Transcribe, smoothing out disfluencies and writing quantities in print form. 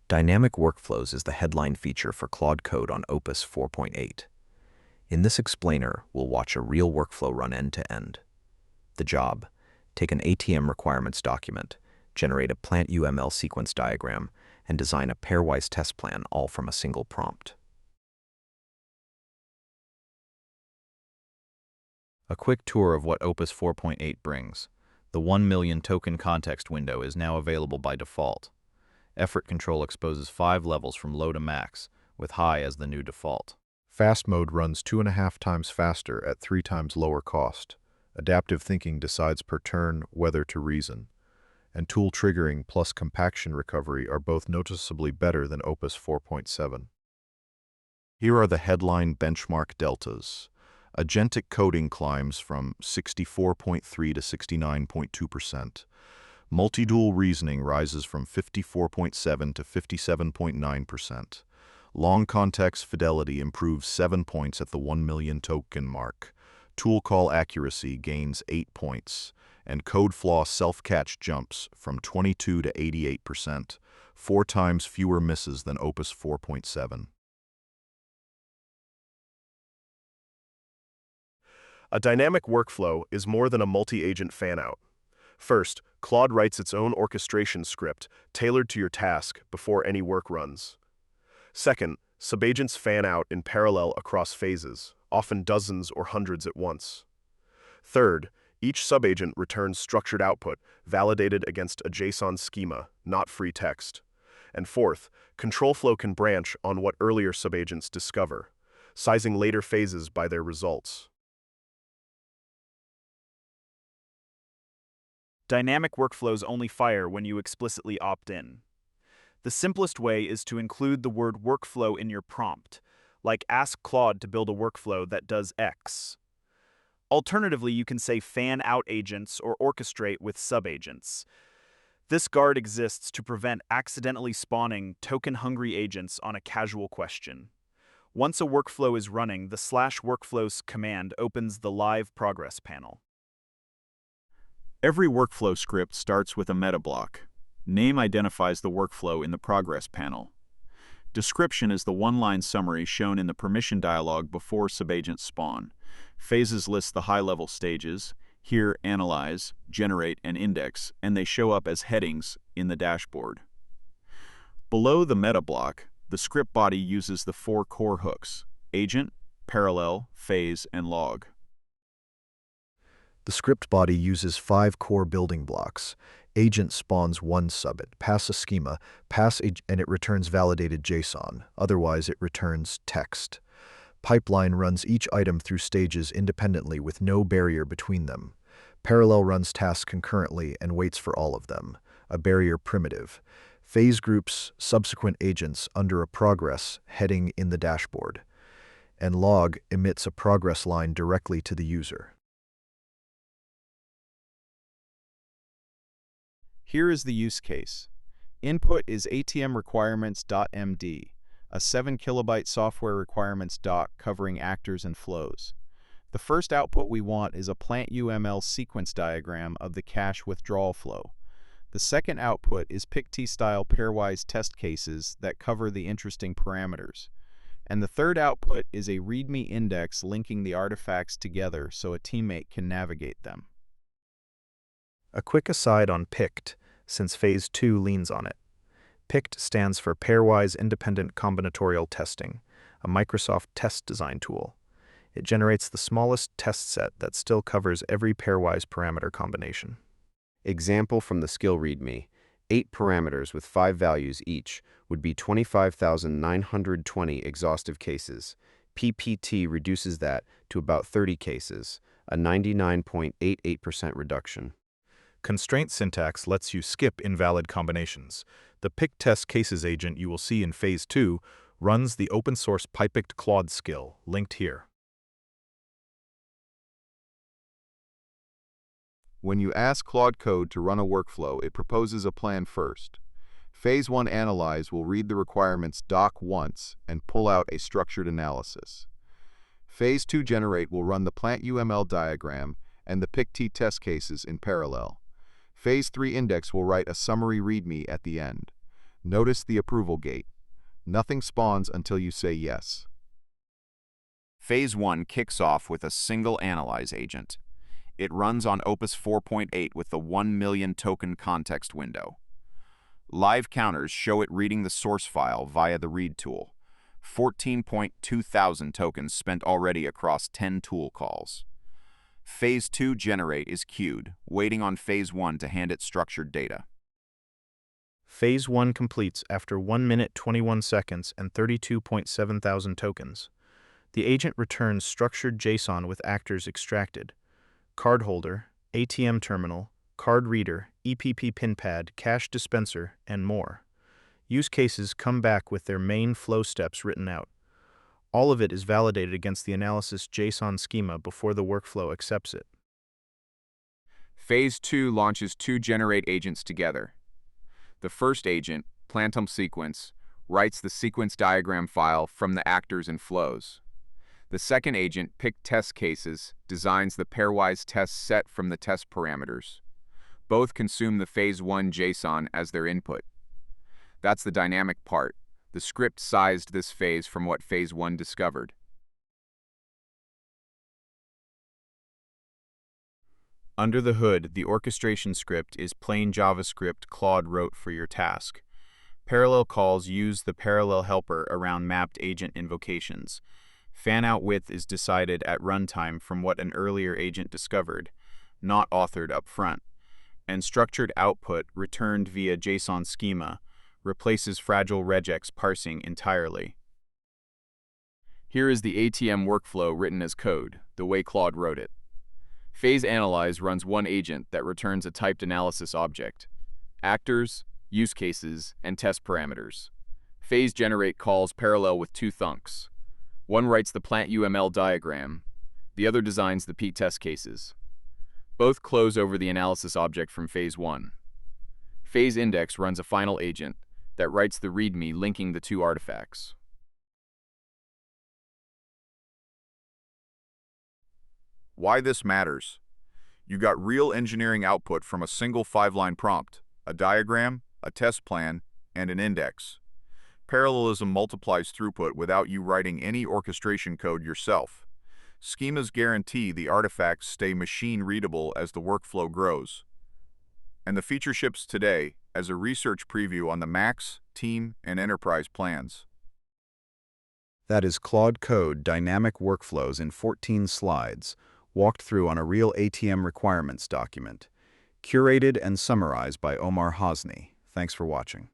Dynamic workflows is the headline feature for Claude Code on Opus 4.8. In this explainer, we'll watch a real workflow run end-to-end. The job: take an ATM requirements document, generate a PlantUML sequence diagram, and design a pairwise test plan, all from a single prompt. A quick tour of what Opus 4.8 brings. The 1 million token context window is now available by default. Effort control exposes 5 levels from low to max, with high as the new default. Fast mode runs 2.5 times faster at 3 times lower cost. Adaptive thinking decides per turn whether to reason. And tool triggering plus compaction recovery are both noticeably better than Opus 4.7. Here are the headline benchmark deltas. Agentic coding climbs from 64.3 to 69.2%. Multi-dual reasoning rises from 54.7 to 57.9%. Long context fidelity improves 7 points at the 1 million token mark. Tool call accuracy gains 8 points. And code flaw self-catch jumps from 22 to 88%, 4 times fewer misses than Opus 4.7. A dynamic workflow is more than a multi-agent fan-out. First, Claude writes its own orchestration script tailored to your task before any work runs. Second, subagents fan out in parallel across phases, often dozens or hundreds at once. Third, each subagent returns structured output validated against a JSON schema, not free text. And fourth, control flow can branch on what earlier subagents discover, sizing later phases by their results. Dynamic workflows only fire when you explicitly opt in. The simplest way is to include the word workflow in your prompt, like ask Claude to build a workflow that does X. Alternatively, you can say fan out agents or orchestrate with subagents. This guard exists to prevent accidentally spawning token-hungry agents on a casual question. Once a workflow is running, the /workflows command opens the live progress panel. Every workflow script starts with a meta block. Name identifies the workflow in the progress panel. Description is the one-line summary shown in the permission dialog before subagents spawn. Phases list the high-level stages. Here, analyze, generate, and index, and they show up as headings in the dashboard. Below the meta block, the script body uses the 4 core hooks: agent, parallel, phase, and log. The script body uses 5 core building blocks. Agent spawns 1 subit, pass a schema, and it returns validated JSON. Otherwise, it returns text. Pipeline runs each item through stages independently with no barrier between them. Parallel runs tasks concurrently and waits for all of them, a barrier primitive. Phase groups subsequent agents under a progress heading in the dashboard. And log emits a progress line directly to the user. Here is the use case. Input is ATM Requirements.md, a 7 kilobyte software requirements doc covering actors and flows. The first output we want is a PlantUML sequence diagram of the cash withdrawal flow. The second output is PICT-style pairwise test cases that cover the interesting parameters. And the third output is a README index linking the artifacts together so a teammate can navigate them. A quick aside on PICT, since Phase 2 leans on it. PICT stands for Pairwise Independent Combinatorial Testing, a Microsoft test design tool. It generates the smallest test set that still covers every pairwise parameter combination. Example from the skill README: 8 parameters with 5 values each would be 25,920 exhaustive cases. PPT reduces that to about 30 cases, a 99.88% reduction. Constraint syntax lets you skip invalid combinations. The PICT test cases agent you will see in Phase 2 runs the open-source PyPict Claude skill, linked here. When you ask Claude Code to run a workflow, it proposes a plan first. Phase 1 analyze will read the requirements doc once and pull out a structured analysis. Phase 2 generate will run the PlantUML diagram and the PICT test cases in parallel. Phase 3 index will write a summary README at the end. Notice the approval gate. Nothing spawns until you say yes. Phase 1 kicks off with a single analyze agent. It runs on Opus 4.8 with the 1 million token context window. Live counters show it reading the source file via the read tool. 14.2 thousand tokens spent already across 10 tool calls. Phase 2 generate is queued, waiting on Phase 1 to hand it structured data. Phase 1 completes after 1 minute 21 seconds and 32.7 thousand tokens. The agent returns structured JSON with actors extracted: cardholder, ATM terminal, card reader, EPP pin pad, cash dispenser, and more. Use cases come back with their main flow steps written out. All of it is validated against the analysis JSON schema before the workflow accepts it. Phase 2 launches 2 generate agents together. The first agent, PlantUML sequence, writes the sequence diagram file from the actors and flows. The second agent, PICT test cases, designs the pairwise test set from the test parameters. Both consume the Phase 1 JSON as their input. That's the dynamic part. The script sized this phase from what Phase 1 discovered. Under the hood, the orchestration script is plain JavaScript Claude wrote for your task. Parallel calls use the parallel helper around mapped agent invocations. Fan-out width is decided at runtime from what an earlier agent discovered, not authored up front. And structured output, returned via JSON schema, replaces fragile regex parsing entirely. Here is the ATM workflow written as code, the way Claude wrote it. Phase analyze runs one agent that returns a typed analysis object: actors, use cases, and test parameters. Phase generate calls parallel with 2 thunks. One writes the PlantUML diagram, the other designs the PICT test cases. Both close over the analysis object from Phase 1. Phase index runs a final agent that writes the README linking the 2 artifacts. Why this matters? You got real engineering output from a single 5-line prompt, a diagram, a test plan, and an index. Parallelism multiplies throughput without you writing any orchestration code yourself. Schemas guarantee the artifacts stay machine-readable as the workflow grows. And the feature ships today as a research preview on the Max, Team, and Enterprise plans. That is Claude Code dynamic workflows in 14 slides, walked through on a real ATM requirements document, curated and summarized by Omar Hosni. Thanks for watching.